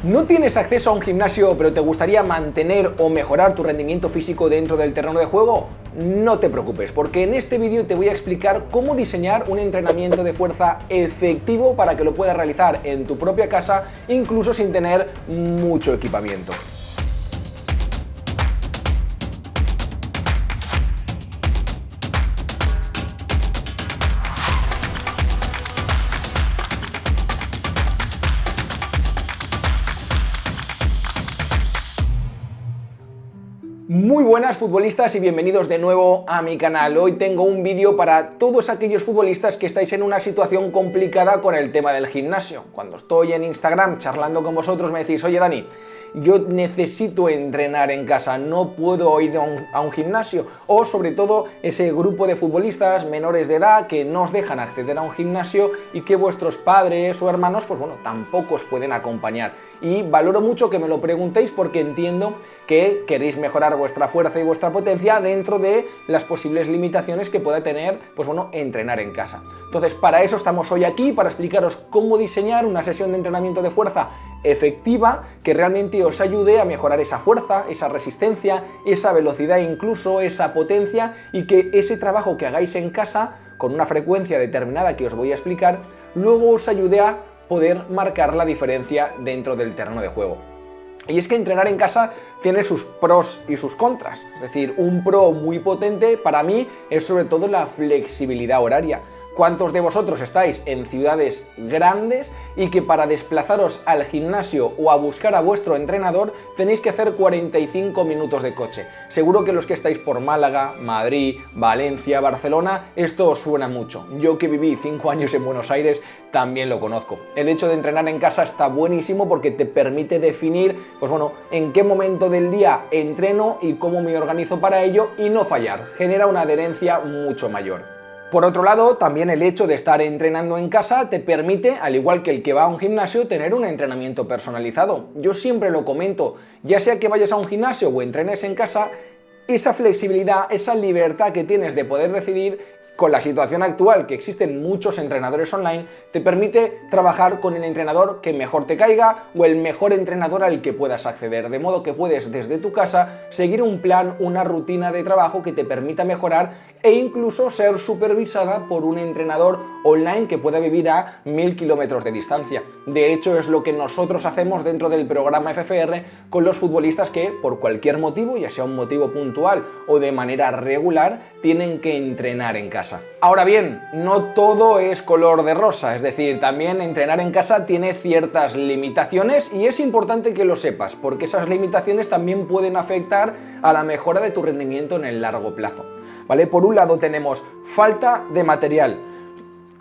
¿No tienes acceso a un gimnasio pero te gustaría mantener o mejorar tu rendimiento físico dentro del terreno de juego? No te preocupes, porque en este vídeo te voy a explicar cómo diseñar un entrenamiento de fuerza efectivo para que lo puedas realizar en tu propia casa, incluso sin tener mucho equipamiento. Muy buenas futbolistas y bienvenidos de nuevo a mi canal. Hoy tengo un vídeo para todos aquellos futbolistas que estáis en una situación complicada con el tema del gimnasio. Cuando estoy en Instagram charlando con vosotros me decís: oye Dani, yo necesito entrenar en casa, no puedo ir a un gimnasio. O sobre todo ese grupo de futbolistas menores de edad que no os dejan acceder a un gimnasio y que vuestros padres o hermanos pues bueno, tampoco os pueden acompañar. Y valoro mucho que me lo preguntéis porque entiendo que queréis mejorar vuestra fuerza y vuestra potencia dentro de las posibles limitaciones que pueda tener pues bueno, entrenar en casa. Entonces para eso estamos hoy aquí, para explicaros cómo diseñar una sesión de entrenamiento de fuerza efectiva que realmente os ayude a mejorar esa fuerza, esa resistencia, esa velocidad, incluso esa potencia, y que ese trabajo que hagáis en casa con una frecuencia determinada que os voy a explicar luego os ayude a poder marcar la diferencia dentro del terreno de juego. Y es que entrenar en casa tiene sus pros y sus contras. Es decir, un pro muy potente para mí es sobre todo la flexibilidad horaria. ¿Cuántos de vosotros estáis en ciudades grandes y que para desplazaros al gimnasio o a buscar a vuestro entrenador tenéis que hacer 45 minutos de coche? Seguro que los que estáis por Málaga, Madrid, Valencia, Barcelona, esto os suena mucho. Yo que viví 5 años en Buenos Aires también lo conozco. El hecho de entrenar en casa está buenísimo porque te permite definir, pues bueno, en qué momento del día entreno y cómo me organizo para ello y no fallar. Genera una adherencia mucho mayor. Por otro lado, también el hecho de estar entrenando en casa te permite, al igual que el que va a un gimnasio, tener un entrenamiento personalizado. Yo siempre lo comento, ya sea que vayas a un gimnasio o entrenes en casa, esa flexibilidad, esa libertad que tienes de poder decidir con la situación actual, que existen muchos entrenadores online, te permite trabajar con el entrenador que mejor te caiga o el mejor entrenador al que puedas acceder, de modo que puedes desde tu casa seguir un plan, una rutina de trabajo que te permita mejorar e incluso ser supervisada por un entrenador online que pueda vivir a 1000 kilómetros de distancia. De hecho, es lo que nosotros hacemos dentro del programa FFR con los futbolistas que, por cualquier motivo, ya sea un motivo puntual o de manera regular, tienen que entrenar en casa. Ahora bien, no todo es color de rosa, es decir, también entrenar en casa tiene ciertas limitaciones y es importante que lo sepas, porque esas limitaciones también pueden afectar a la mejora de tu rendimiento en el largo plazo. ¿Vale? Por un lado tenemos falta de material.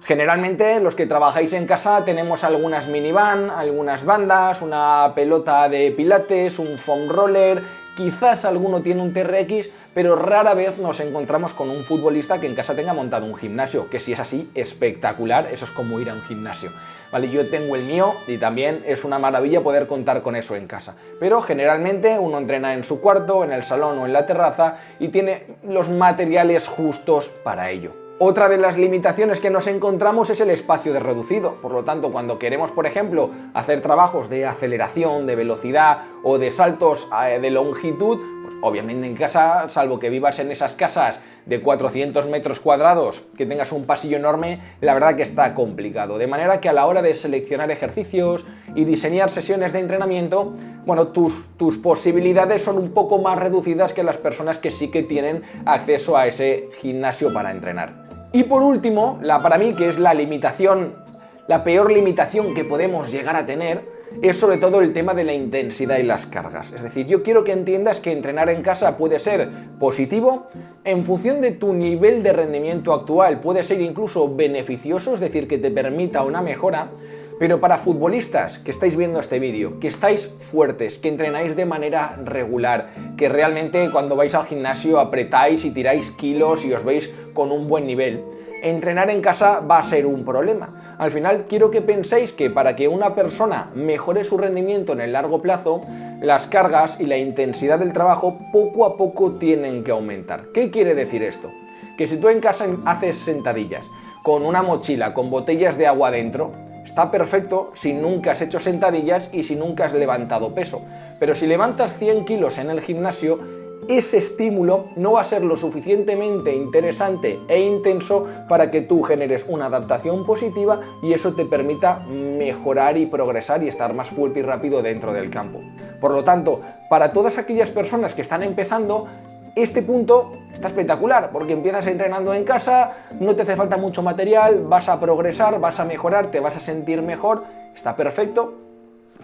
Generalmente los que trabajáis en casa tenemos algunas minivan, algunas bandas, una pelota de pilates, un foam roller, quizás alguno tiene un TRX, pero rara vez nos encontramos con un futbolista que en casa tenga montado un gimnasio, que si es así, espectacular, eso es como ir a un gimnasio. Vale, yo tengo el mío y también es una maravilla poder contar con eso en casa, pero generalmente uno entrena en su cuarto, en el salón o en la terraza y tiene los materiales justos para ello. Otra de las limitaciones que nos encontramos es el espacio de reducido. Por lo tanto, cuando queremos, por ejemplo, hacer trabajos de aceleración, de velocidad o de saltos de longitud, pues obviamente en casa, salvo que vivas en esas casas de 400 metros cuadrados, que tengas un pasillo enorme, la verdad que está complicado. De manera que a la hora de seleccionar ejercicios y diseñar sesiones de entrenamiento, bueno, tus posibilidades son un poco más reducidas que las personas que sí que tienen acceso a ese gimnasio para entrenar. Y por último, para mí que es la peor limitación que podemos llegar a tener, es sobre todo el tema de la intensidad y las cargas. Es decir, yo quiero que entiendas que entrenar en casa puede ser positivo en función de tu nivel de rendimiento actual, puede ser incluso beneficioso, es decir, que te permita una mejora. Pero para futbolistas que estáis viendo este vídeo, que estáis fuertes, que entrenáis de manera regular, que realmente cuando vais al gimnasio apretáis y tiráis kilos y os veis con un buen nivel, entrenar en casa va a ser un problema. Al final quiero que penséis que para que una persona mejore su rendimiento en el largo plazo, las cargas y la intensidad del trabajo poco a poco tienen que aumentar. ¿Qué quiere decir esto? Que si tú en casa haces sentadillas con una mochila, con botellas de agua dentro, está perfecto si nunca has hecho sentadillas y si nunca has levantado peso. Pero si levantas 100 kilos en el gimnasio, ese estímulo no va a ser lo suficientemente interesante e intenso para que tú generes una adaptación positiva y eso te permita mejorar y progresar y estar más fuerte y rápido dentro del campo. Por lo tanto, para todas aquellas personas que están empezando, este punto está espectacular porque empiezas entrenando en casa, no te hace falta mucho material, vas a progresar, vas a mejorar, te vas a sentir mejor, está perfecto.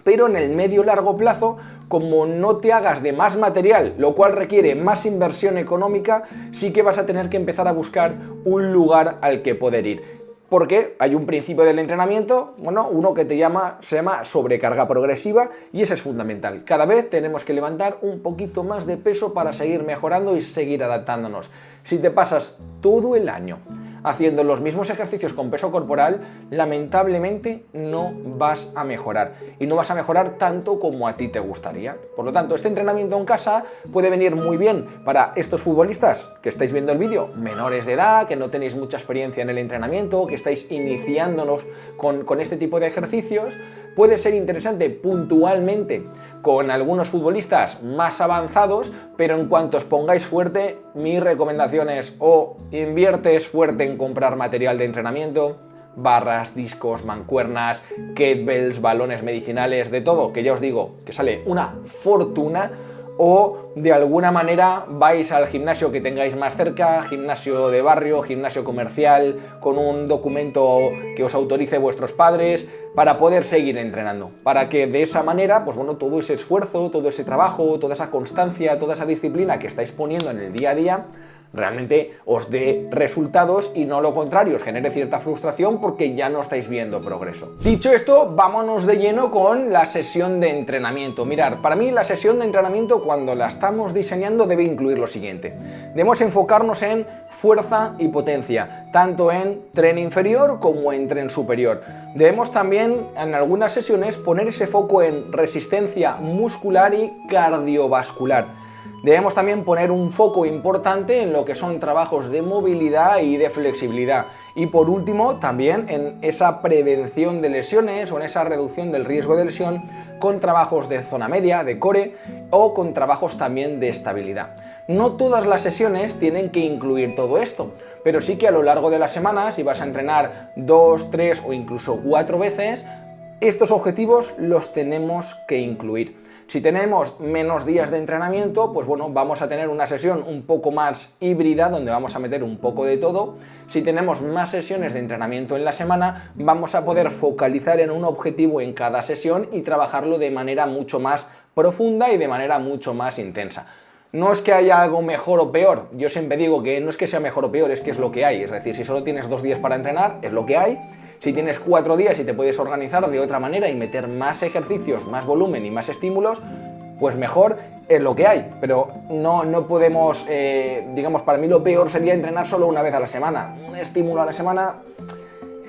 Pero en el medio-largo plazo, como no te hagas de más material, lo cual requiere más inversión económica, sí que vas a tener que empezar a buscar un lugar al que poder ir. Porque hay un principio del entrenamiento, uno que se llama sobrecarga progresiva y ese es fundamental. Cada vez tenemos que levantar un poquito más de peso para seguir mejorando y seguir adaptándonos. Si te pasas todo el año haciendo los mismos ejercicios con peso corporal, lamentablemente no vas a mejorar y no vas a mejorar tanto como a ti te gustaría. Por lo tanto, este entrenamiento en casa puede venir muy bien para estos futbolistas que estáis viendo el vídeo, menores de edad, que no tenéis mucha experiencia en el entrenamiento, que estáis iniciándonos con este tipo de ejercicios. Puede ser interesante puntualmente con algunos futbolistas más avanzados, pero en cuanto os pongáis fuerte, mi recomendación es o inviertes fuerte en comprar material de entrenamiento, barras, discos, mancuernas, kettlebells, balones medicinales, de todo, que ya os digo que sale una fortuna, o de alguna manera vais al gimnasio que tengáis más cerca, gimnasio de barrio, gimnasio comercial, con un documento que os autorice vuestros padres, para poder seguir entrenando, para que de esa manera, pues bueno, todo ese esfuerzo, todo ese trabajo, toda esa constancia, toda esa disciplina que estáis poniendo en el día a día, realmente os dé resultados y no lo contrario, os genere cierta frustración porque ya no estáis viendo progreso. Dicho esto, vámonos de lleno con la sesión de entrenamiento. Mirad, para mí la sesión de entrenamiento cuando la estamos diseñando debe incluir lo siguiente. Debemos enfocarnos en fuerza y potencia, tanto en tren inferior como en tren superior. Debemos también en algunas sesiones poner ese foco en resistencia muscular y cardiovascular. Debemos también poner un foco importante en lo que son trabajos de movilidad y de flexibilidad. Y por último, también en esa prevención de lesiones o en esa reducción del riesgo de lesión con trabajos de zona media, de core, o con trabajos también de estabilidad. No todas las sesiones tienen que incluir todo esto, pero sí que a lo largo de la semana, si vas a entrenar 2, 3 o incluso 4 veces, estos objetivos los tenemos que incluir. Si tenemos menos días de entrenamiento, pues bueno, vamos a tener una sesión un poco más híbrida, donde vamos a meter un poco de todo. Si tenemos más sesiones de entrenamiento en la semana, vamos a poder focalizar en un objetivo en cada sesión y trabajarlo de manera mucho más profunda y de manera mucho más intensa. No es que haya algo mejor o peor, yo siempre digo que no es que sea mejor o peor, es que es lo que hay. Es decir, si solo tienes 2 días para entrenar, es lo que hay. Si tienes 4 días y te puedes organizar de otra manera y meter más ejercicios, más volumen y más estímulos, pues mejor es lo que hay. Pero no podemos, digamos, para mí lo peor sería entrenar solo una vez a la semana. Un estímulo a la semana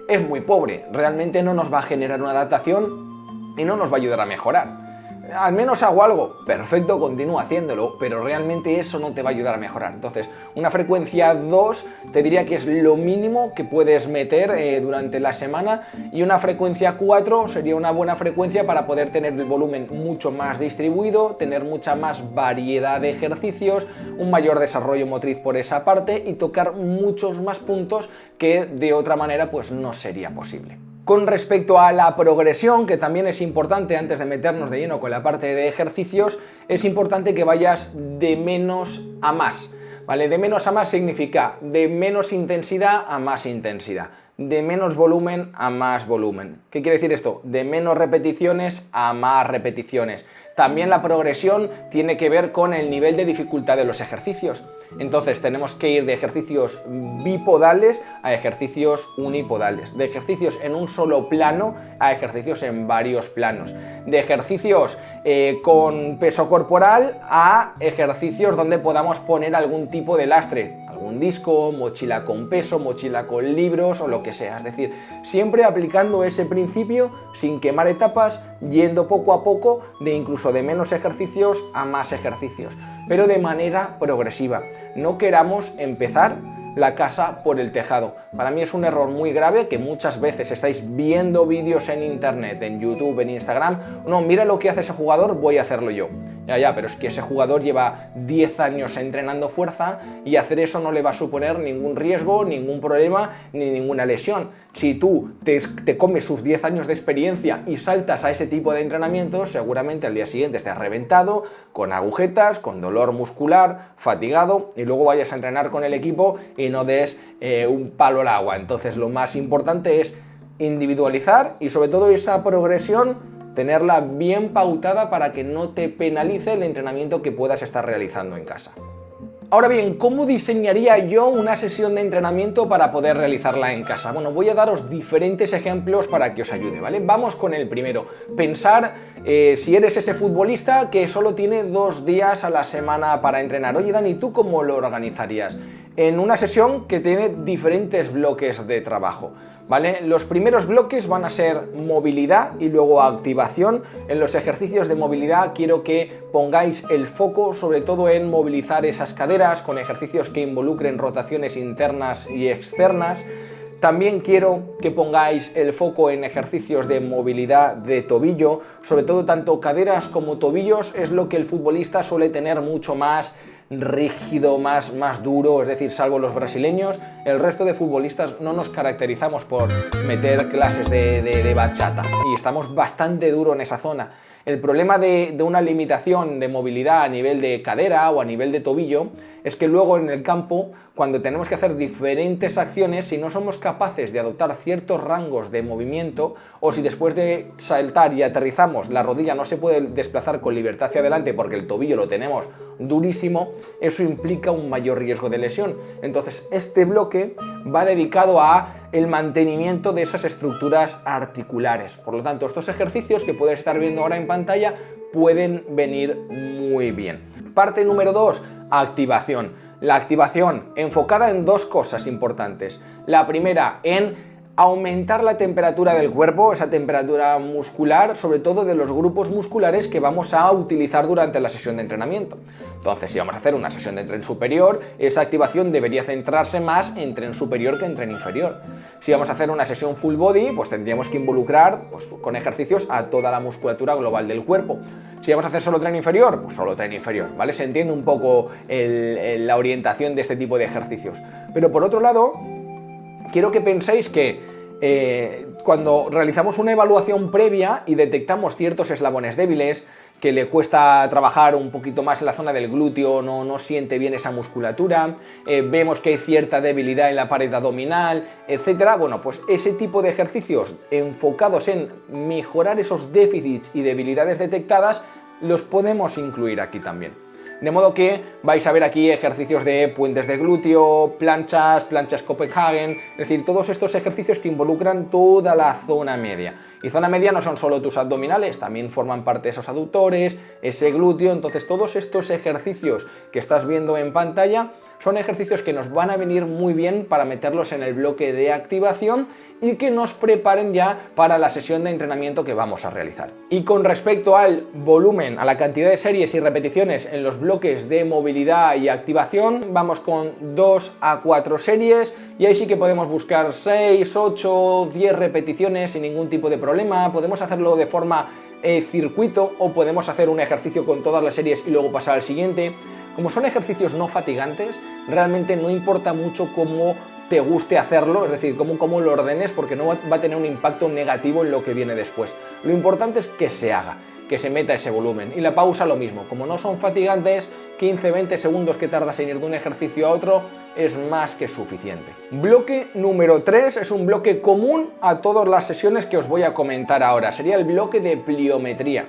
es muy pobre, realmente no nos va a generar una adaptación y no nos va a ayudar a mejorar. Al menos hago algo, perfecto, continúa haciéndolo, pero realmente eso no te va a ayudar a mejorar. Entonces, una frecuencia 2 te diría que es lo mínimo que puedes meter durante la semana, y una frecuencia 4 sería una buena frecuencia para poder tener el volumen mucho más distribuido, tener mucha más variedad de ejercicios, un mayor desarrollo motriz por esa parte y tocar muchos más puntos que de otra manera pues no sería posible. Con respecto a la progresión, que también es importante antes de meternos de lleno con la parte de ejercicios, es importante que vayas de menos a más, ¿vale? De menos a más significa de menos intensidad a más intensidad, de menos volumen a más volumen. ¿Qué quiere decir esto? De menos repeticiones a más repeticiones. También la progresión tiene que ver con el nivel de dificultad de los ejercicios. Entonces tenemos que ir de ejercicios bipodales a ejercicios unipodales, de ejercicios en un solo plano a ejercicios en varios planos, de ejercicios con peso corporal a ejercicios donde podamos poner algún tipo de lastre, algún disco, mochila con peso, mochila con libros o lo que sea. Es decir, siempre aplicando ese principio sin quemar etapas, yendo poco a poco de incluso de menos ejercicios a más ejercicios, pero de manera progresiva. No queramos empezar la casa por el tejado. Para mí es un error muy grave que muchas veces estáis viendo vídeos en internet, en YouTube, en Instagram. No, mira lo que hace ese jugador, voy a hacerlo yo. Ya, pero es que ese jugador lleva 10 años entrenando fuerza y hacer eso no le va a suponer ningún riesgo, ningún problema ni ninguna lesión. Si tú te comes sus 10 años de experiencia y saltas a ese tipo de entrenamientos, seguramente al día siguiente estés reventado, con agujetas, con dolor muscular, fatigado, y luego vayas a entrenar con el equipo y no des un palo al agua. Entonces lo más importante es individualizar y sobre todo esa progresión tenerla bien pautada para que no te penalice el entrenamiento que puedas estar realizando en casa. Ahora bien, ¿cómo diseñaría yo una sesión de entrenamiento para poder realizarla en casa? Bueno, voy a daros diferentes ejemplos para que os ayude, ¿vale? Vamos con el primero. Pensar si eres ese futbolista que solo tiene 2 días a la semana para entrenar. Oye, Dani, ¿tú cómo lo organizarías? En una sesión que tiene diferentes bloques de trabajo, ¿vale? Los primeros bloques van a ser movilidad y luego activación. En los ejercicios de movilidad quiero que pongáis el foco sobre todo en movilizar esas caderas con ejercicios que involucren rotaciones internas y externas. También quiero que pongáis el foco en ejercicios de movilidad de tobillo, sobre todo tanto caderas como tobillos es lo que el futbolista suele tener mucho más rígido, más duro, es decir, salvo los brasileños, el resto de futbolistas no nos caracterizamos por meter clases de bachata y estamos bastante duro en esa zona. El problema de una limitación de movilidad a nivel de cadera o a nivel de tobillo es que luego en el campo, cuando tenemos que hacer diferentes acciones, si no somos capaces de adoptar ciertos rangos de movimiento o si después de saltar y aterrizamos la rodilla no se puede desplazar con libertad hacia adelante porque el tobillo lo tenemos durísimo, eso implica un mayor riesgo de lesión. Entonces este bloque va dedicado a el mantenimiento de esas estructuras articulares. Por lo tanto, estos ejercicios que puedes estar viendo ahora en pantalla pueden venir muy bien. Parte número 2, activación. La activación enfocada en 2 cosas importantes. La primera, en aumentar la temperatura del cuerpo, esa temperatura muscular, sobre todo de los grupos musculares que vamos a utilizar durante la sesión de entrenamiento. Entonces, si vamos a hacer una sesión de tren superior, esa activación debería centrarse más en tren superior que en tren inferior. Si vamos a hacer una sesión full body, pues tendríamos que involucrar con ejercicios a toda la musculatura global del cuerpo. Si vamos a hacer solo tren inferior, pues solo tren inferior, ¿vale? Se entiende un poco la orientación de este tipo de ejercicios. Pero por otro lado, quiero que penséis que cuando realizamos una evaluación previa y detectamos ciertos eslabones débiles, que le cuesta trabajar un poquito más en la zona del glúteo, no siente bien esa musculatura, vemos que hay cierta debilidad en la pared abdominal, etcétera. Bueno, pues ese tipo de ejercicios enfocados en mejorar esos déficits y debilidades detectadas los podemos incluir aquí también. De modo que vais a ver aquí ejercicios de puentes de glúteo, planchas Copenhagen, es decir, todos estos ejercicios que involucran toda la zona media. Y zona media no son solo tus abdominales, también forman parte esos aductores, ese glúteo. Entonces todos estos ejercicios que estás viendo en pantalla son ejercicios que nos van a venir muy bien para meterlos en el bloque de activación y que nos preparen ya para la sesión de entrenamiento que vamos a realizar. Y con respecto al volumen, a la cantidad de series y repeticiones en los bloques de movilidad y activación, vamos con 2 a 4 series y ahí sí que podemos buscar 6, 8, 10 repeticiones sin ningún tipo de problema. Podemos hacerlo de forma circuito o podemos hacer un ejercicio con todas las series y luego pasar al siguiente. Como son ejercicios no fatigantes, realmente no importa mucho cómo te guste hacerlo, es decir, cómo lo ordenes, porque no va a tener un impacto negativo en lo que viene después. Lo importante es que se haga, que se meta ese volumen. Y la pausa lo mismo, como no son fatigantes, 15-20 segundos que tardas en ir de un ejercicio a otro es más que suficiente. Bloque número 3 es un bloque común a todas las sesiones que os voy a comentar ahora. Sería el bloque de pliometría.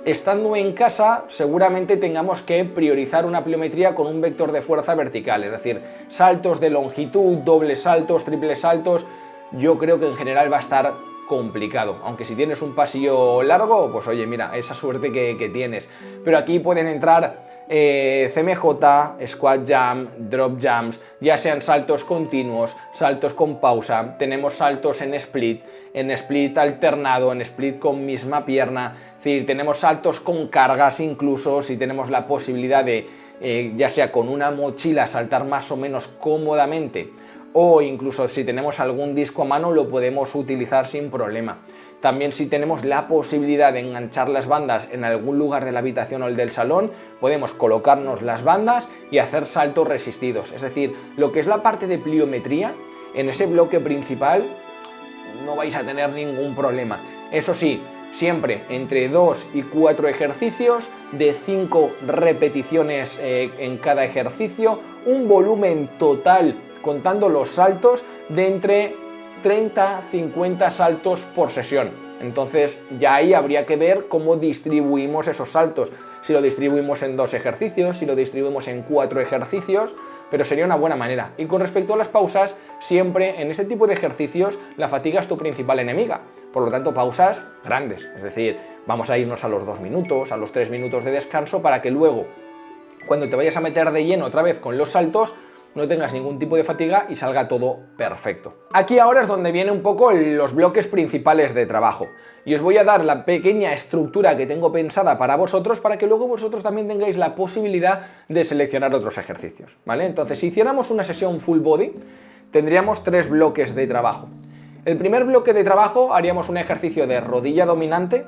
Estando en casa, seguramente tengamos que priorizar una pliometría con un vector de fuerza vertical, es decir, saltos de longitud, dobles saltos, triples saltos. Yo creo que en general va a estar complicado, aunque si tienes un pasillo largo, pues oye, mira, esa suerte que tienes. Pero aquí pueden entrar CMJ, squat jump, drop jumps, ya sean saltos continuos, saltos con pausa, tenemos saltos en split alternado, en split con misma pierna, es decir, tenemos saltos con cargas incluso si tenemos la posibilidad de ya sea con una mochila saltar más o menos cómodamente, o incluso si tenemos algún disco a mano lo podemos utilizar sin problema. También si tenemos la posibilidad de enganchar las bandas en algún lugar de la habitación o el del salón, podemos colocarnos las bandas y hacer saltos resistidos. Es decir, lo que es la parte de pliometría, en ese bloque principal no vais a tener ningún problema. Eso sí, siempre entre 2 y 4 ejercicios, de 5 repeticiones en cada ejercicio, un volumen total, contando los saltos, de entre 30-50 saltos por sesión. Entonces ya ahí habría que ver cómo distribuimos esos saltos, si lo distribuimos en 2 ejercicios, si lo distribuimos en 4 ejercicios, pero sería una buena manera. Y con respecto a las pausas, siempre en este tipo de ejercicios la fatiga es tu principal enemiga, por lo tanto pausas grandes, es decir, vamos a irnos a los 2 minutos, a los 3 minutos de descanso, para que luego, cuando te vayas a meter de lleno otra vez con los saltos, no tengas ningún tipo de fatiga y salga todo perfecto. Aquí ahora es donde vienen un poco los bloques principales de trabajo y os voy a dar la pequeña estructura que tengo pensada para vosotros, para que luego vosotros también tengáis la posibilidad de seleccionar otros ejercicios, ¿vale? Entonces, si hiciéramos una sesión full body, tendríamos 3 bloques de trabajo. El primer bloque de trabajo haríamos un ejercicio de rodilla dominante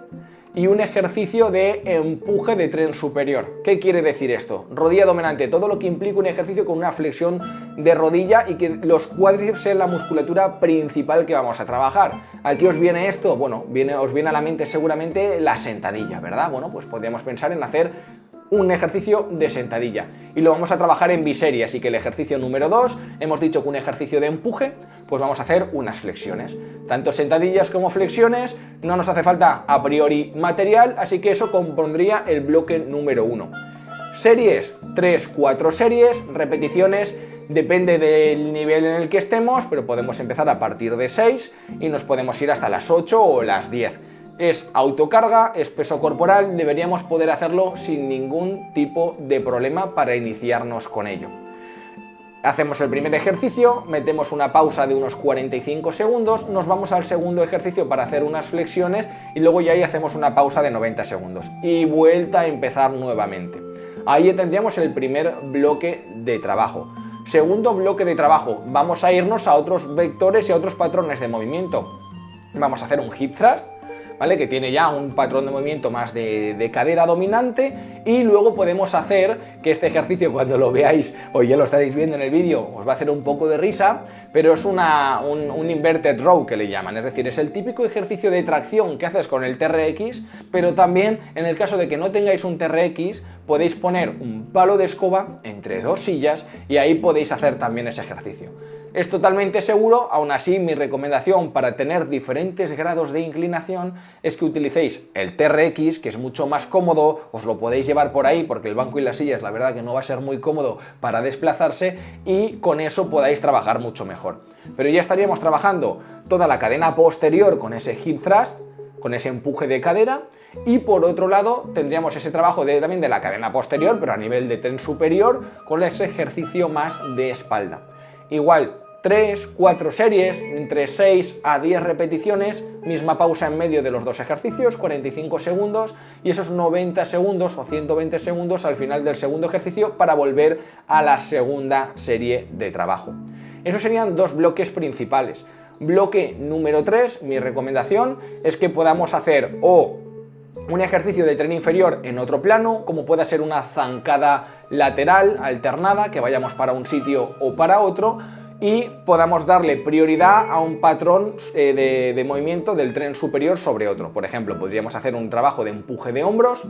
y un ejercicio de empuje de tren superior. ¿Qué quiere decir esto? Rodilla dominante, todo lo que implica un ejercicio con una flexión de rodilla y que los cuádriceps sean la musculatura principal que vamos a trabajar. Aquí os viene esto, bueno, os viene a la mente seguramente la sentadilla, ¿verdad? Bueno, pues podríamos pensar en hacer un ejercicio de sentadilla y lo vamos a trabajar en biserie, así que el ejercicio número 2, hemos dicho que un ejercicio de empuje, pues vamos a hacer unas flexiones, tanto sentadillas como flexiones, no nos hace falta a priori material, así que eso compondría el bloque número 1. Series, 3-4 series, repeticiones, depende del nivel en el que estemos, pero podemos empezar a partir de 6 y nos podemos ir hasta las 8 o las 10. Es autocarga, es peso corporal, deberíamos poder hacerlo sin ningún tipo de problema para iniciarnos con ello. Hacemos el primer ejercicio, metemos una pausa de unos 45 segundos, nos vamos al segundo ejercicio para hacer unas flexiones y luego ya ahí hacemos una pausa de 90 segundos y vuelta a empezar nuevamente. Ahí tendríamos el primer bloque de trabajo. Segundo bloque de trabajo, vamos a irnos a otros vectores y a otros patrones de movimiento. Vamos a hacer un hip thrust, ¿vale? Que tiene ya un patrón de movimiento más de cadera dominante, y luego podemos hacer que este ejercicio, cuando lo veáis, o ya lo estaréis viendo en el vídeo, os va a hacer un poco de risa, pero es un inverted row que le llaman, es decir, es el típico ejercicio de tracción que haces con el TRX, pero también en el caso de que no tengáis un TRX, podéis poner un palo de escoba entre 2 sillas y ahí podéis hacer también ese ejercicio. Es totalmente seguro, aún así mi recomendación para tener diferentes grados de inclinación es que utilicéis el TRX, que es mucho más cómodo, os lo podéis llevar por ahí porque el banco y las sillas la verdad que no va a ser muy cómodo para desplazarse, y con eso podáis trabajar mucho mejor. Pero ya estaríamos trabajando toda la cadena posterior con ese hip thrust, con ese empuje de cadera, y por otro lado tendríamos ese trabajo también de la cadena posterior, pero a nivel de tren superior, con ese ejercicio más de espalda. Igual, 3-4 series, entre 6 a 10 repeticiones, misma pausa en medio de los 2 ejercicios, 45 segundos, y esos 90 segundos o 120 segundos al final del segundo ejercicio para volver a la segunda serie de trabajo. Esos serían 2 bloques principales. Bloque número 3, mi recomendación es que podamos hacer o un ejercicio de tren inferior en otro plano, como pueda ser una zancada lateral alternada, que vayamos para un sitio o para otro, y podamos darle prioridad a un patrón de movimiento del tren superior sobre otro. Por ejemplo, podríamos hacer un trabajo de empuje de hombros,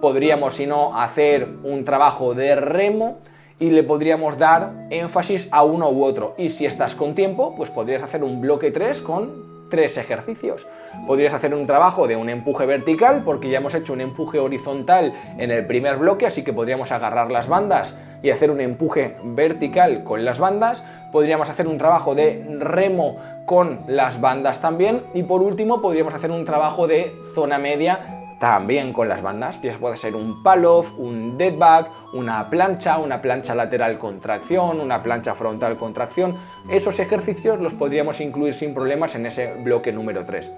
podríamos, si no, hacer un trabajo de remo, y le podríamos dar énfasis a uno u otro. Y si estás con tiempo, pues podrías hacer un bloque 3 con 3 ejercicios. Podrías hacer un trabajo de un empuje vertical, porque ya hemos hecho un empuje horizontal en el primer bloque, así que podríamos agarrar las bandas y hacer un empuje vertical con las bandas. Podríamos hacer un trabajo de remo con las bandas también, y por último podríamos hacer un trabajo de zona media también con las bandas. Puede ser un pull-off, un dead bug, una plancha lateral con tracción, una plancha frontal con tracción. Esos ejercicios los podríamos incluir sin problemas en ese bloque número 3.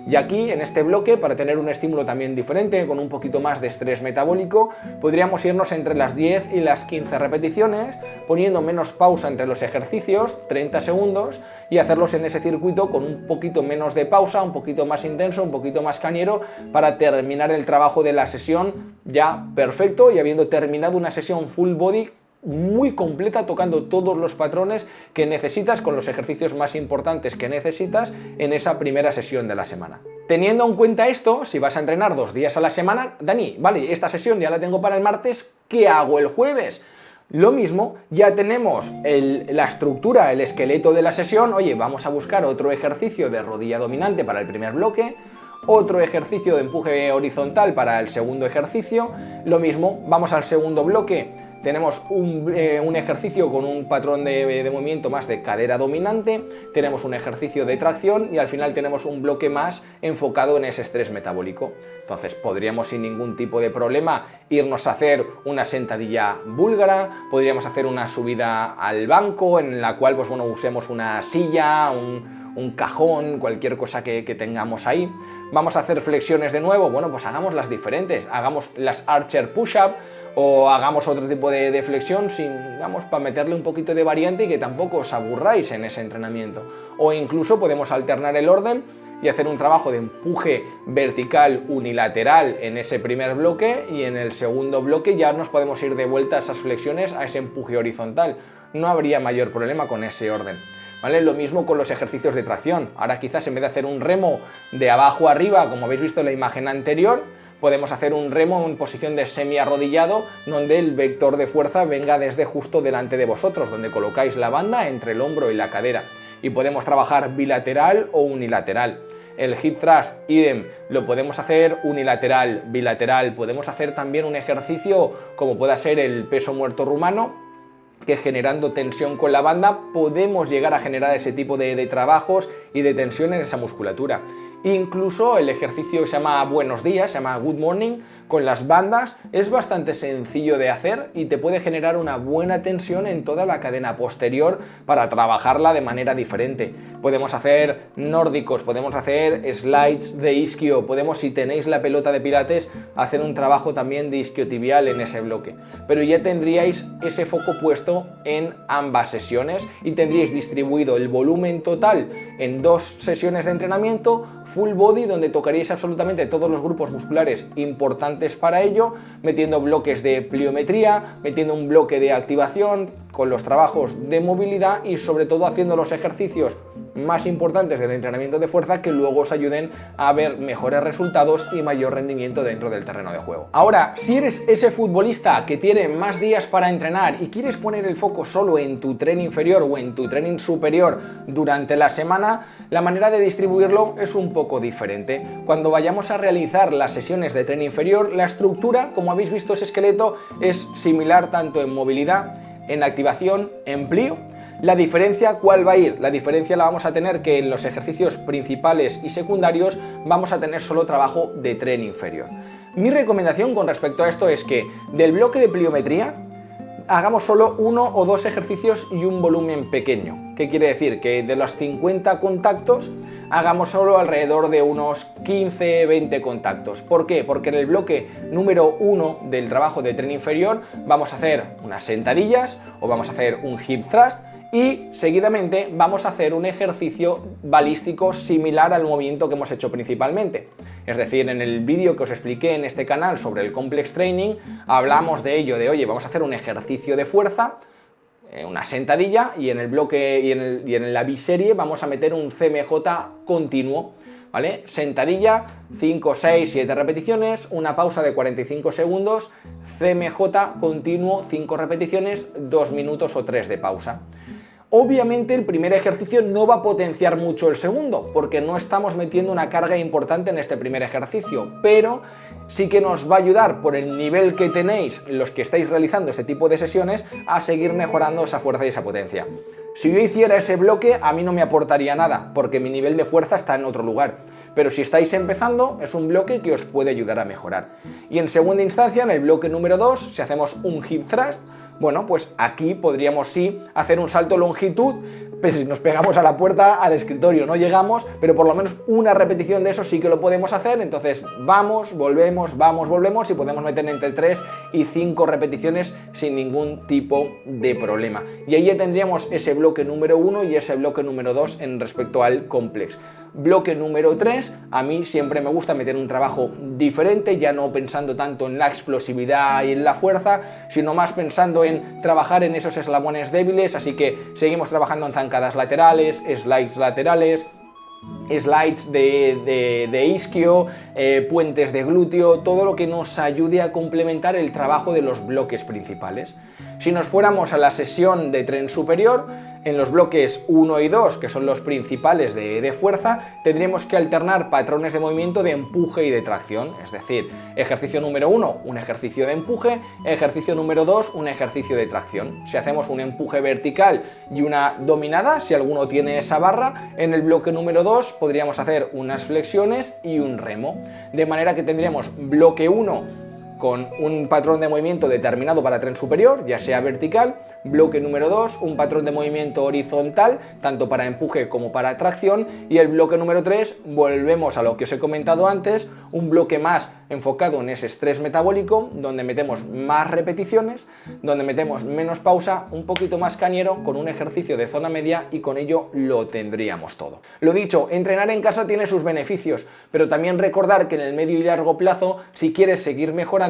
Y aquí, en este bloque, para tener un estímulo también diferente, con un poquito más de estrés metabólico, podríamos irnos entre las 10 y las 15 repeticiones, poniendo menos pausa entre los ejercicios, 30 segundos, y hacerlos en ese circuito con un poquito menos de pausa, un poquito más intenso, un poquito más cañero, para terminar el trabajo de la sesión ya perfecto y habiendo terminado una sesión full body muy completa, tocando todos los patrones que necesitas con los ejercicios más importantes que necesitas en esa primera sesión de la semana. Teniendo en cuenta esto, si vas a entrenar 2 días a la semana, Dani, vale, esta sesión ya la tengo para el martes, ¿qué hago el jueves? Lo mismo, ya tenemos la estructura, el esqueleto de la sesión. Oye, vamos a buscar otro ejercicio de rodilla dominante para el primer bloque, otro ejercicio de empuje horizontal para el segundo ejercicio. Lo mismo, vamos al segundo bloque. Tenemos un ejercicio con un patrón de movimiento más de cadera dominante, tenemos un ejercicio de tracción y al final tenemos un bloque más enfocado en ese estrés metabólico. Entonces podríamos sin ningún tipo de problema irnos a hacer una sentadilla búlgara, podríamos hacer una subida al banco en la cual pues, bueno, usemos una silla, un cajón, cualquier cosa que tengamos ahí. Vamos a hacer flexiones de nuevo, bueno, pues hagamos las diferentes, hagamos las Archer Push-Up o hagamos otro tipo de flexión vamos, para meterle un poquito de variante y que tampoco os aburráis en ese entrenamiento. O incluso podemos alternar el orden y hacer un trabajo de empuje vertical unilateral en ese primer bloque y en el segundo bloque ya nos podemos ir de vuelta a esas flexiones, a ese empuje horizontal. No habría mayor problema con ese orden. ¿Vale? Lo mismo con los ejercicios de tracción. Ahora quizás en vez de hacer un remo de abajo a arriba, como habéis visto en la imagen anterior, podemos hacer un remo en posición de semi arrodillado, donde el vector de fuerza venga desde justo delante de vosotros, donde colocáis la banda entre el hombro y la cadera. Y podemos trabajar bilateral o unilateral. El hip thrust, idem, lo podemos hacer unilateral, bilateral. Podemos hacer también un ejercicio como pueda ser el peso muerto rumano, que generando tensión con la banda podemos llegar a generar ese tipo de trabajos y de tensión en esa musculatura. Incluso el ejercicio que se llama Buenos Días, se llama Good Morning, con las bandas es bastante sencillo de hacer y te puede generar una buena tensión en toda la cadena posterior para trabajarla de manera diferente. Podemos hacer nórdicos, podemos hacer slides de isquio, podemos, si tenéis la pelota de pilates, hacer un trabajo también de isquiotibial en ese bloque. Pero ya tendríais ese foco puesto en ambas sesiones y tendríais distribuido el volumen total en 2 sesiones de entrenamiento full body, donde tocaríais absolutamente todos los grupos musculares importantes para ello, metiendo bloques de pliometría, metiendo un bloque de activación con los trabajos de movilidad y sobre todo haciendo los ejercicios más importantes del entrenamiento de fuerza que luego os ayuden a ver mejores resultados y mayor rendimiento dentro del terreno de juego. Ahora, si eres ese futbolista que tiene más días para entrenar y quieres poner el foco solo en tu tren inferior o en tu tren superior durante la semana, la manera de distribuirlo es un poco diferente. Cuando vayamos a realizar las sesiones de tren inferior, la estructura, como habéis visto, ese esqueleto es similar tanto en movilidad, en activación, en plio. La diferencia, ¿cuál va a ir? La diferencia la vamos a tener que en los ejercicios principales y secundarios vamos a tener solo trabajo de tren inferior. Mi recomendación con respecto a esto es que del bloque de pliometría hagamos solo 1 o 2 ejercicios y un volumen pequeño. ¿Qué quiere decir? Que de los 50 contactos hagamos solo alrededor de unos 15-20 contactos. ¿Por qué? Porque en el bloque número 1 del trabajo de tren inferior vamos a hacer unas sentadillas o vamos a hacer un hip thrust y seguidamente vamos a hacer un ejercicio balístico similar al movimiento que hemos hecho principalmente. Es decir, en el vídeo que os expliqué en este canal sobre el Complex Training hablamos de ello, de oye, vamos a hacer un ejercicio de fuerza, una sentadilla y en el bloque y en la biserie vamos a meter un CMJ continuo, ¿vale? Sentadilla, 5, 6, 7 repeticiones, una pausa de 45 segundos, CMJ continuo, 5 repeticiones, 2 minutos o 3 de pausa. Obviamente el primer ejercicio no va a potenciar mucho el segundo, porque no estamos metiendo una carga importante en este primer ejercicio, pero sí que nos va a ayudar por el nivel que tenéis los que estáis realizando este tipo de sesiones a seguir mejorando esa fuerza y esa potencia. Si yo hiciera ese bloque, a mí no me aportaría nada, porque mi nivel de fuerza está en otro lugar. Pero si estáis empezando, es un bloque que os puede ayudar a mejorar. Y en segunda instancia, en el bloque número 2, si hacemos un hip thrust, Bueno, pues aquí podríamos sí hacer un salto longitud, pues si nos pegamos a la puerta, al escritorio no llegamos, pero por lo menos una repetición de eso sí que lo podemos hacer. Entonces vamos, volvemos y podemos meter entre 3 y 5 repeticiones sin ningún tipo de problema. Y ahí ya tendríamos ese bloque número 1 y ese bloque número 2 en respecto al complex. Bloque número 3, a mí siempre me gusta meter un trabajo diferente, ya no pensando tanto en la explosividad y en la fuerza, sino más pensando en trabajar en esos eslabones débiles, así que seguimos trabajando en zancadas laterales, slides laterales, slides de isquio, puentes de glúteo, todo lo que nos ayude a complementar el trabajo de los bloques principales. Si nos fuéramos a la sesión de tren superior, en los bloques 1 y 2, que son los principales de fuerza, tendríamos que alternar patrones de movimiento de empuje y de tracción, es decir, ejercicio número 1, un ejercicio de empuje, ejercicio número 2, un ejercicio de tracción. Si hacemos un empuje vertical y una dominada, si alguno tiene esa barra, en el bloque número 2 podríamos hacer unas flexiones y un remo, de manera que tendríamos bloque 1 con un patrón de movimiento determinado para tren superior, ya sea vertical, bloque número 2, un patrón de movimiento horizontal, tanto para empuje como para tracción, y el bloque número 3, volvemos a lo que os he comentado antes, un bloque más enfocado en ese estrés metabólico, donde metemos más repeticiones, donde metemos menos pausa, un poquito más cañero, con un ejercicio de zona media, y con ello lo tendríamos todo. Lo dicho, entrenar en casa tiene sus beneficios, pero también recordar que en el medio y largo plazo, si quieres seguir mejorando,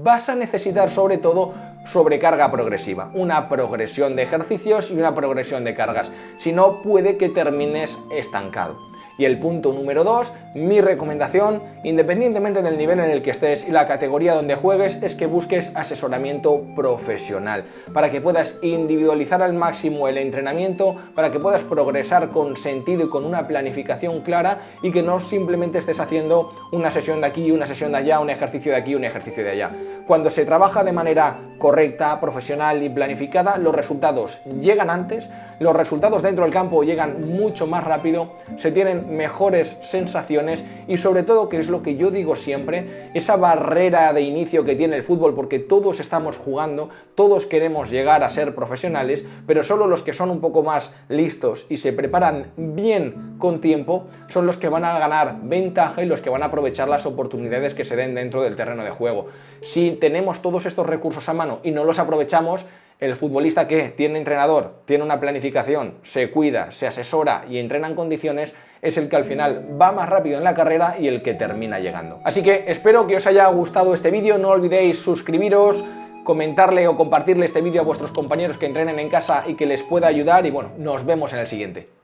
vas a necesitar sobre todo sobrecarga progresiva, una progresión de ejercicios y una progresión de cargas, si no puede que termines estancado. Y el punto número 2, mi recomendación, independientemente del nivel en el que estés y la categoría donde juegues, es que busques asesoramiento profesional, para que puedas individualizar al máximo el entrenamiento, para que puedas progresar con sentido y con una planificación clara, y que no simplemente estés haciendo una sesión de aquí, una sesión de allá, un ejercicio de aquí, un ejercicio de allá. Cuando se trabaja de manera correcta, profesional y planificada, los resultados llegan antes, los resultados dentro del campo llegan mucho más rápido, se tienen mejores sensaciones y sobre todo, que es lo que yo digo siempre, esa barrera de inicio que tiene el fútbol, porque todos estamos jugando, todos queremos llegar a ser profesionales, pero solo los que son un poco más listos y se preparan bien con tiempo son los que van a ganar ventaja y los que van a aprovechar las oportunidades que se den dentro del terreno de juego. Si tenemos todos estos recursos a mano y no los aprovechamos, el futbolista que tiene entrenador, tiene una planificación, se cuida, se asesora y entrena en condiciones, es el que al final va más rápido en la carrera y el que termina llegando. Así que espero que os haya gustado este vídeo, no olvidéis suscribiros, comentarle o compartirle este vídeo a vuestros compañeros que entrenen en casa y que les pueda ayudar, y bueno, nos vemos en el siguiente.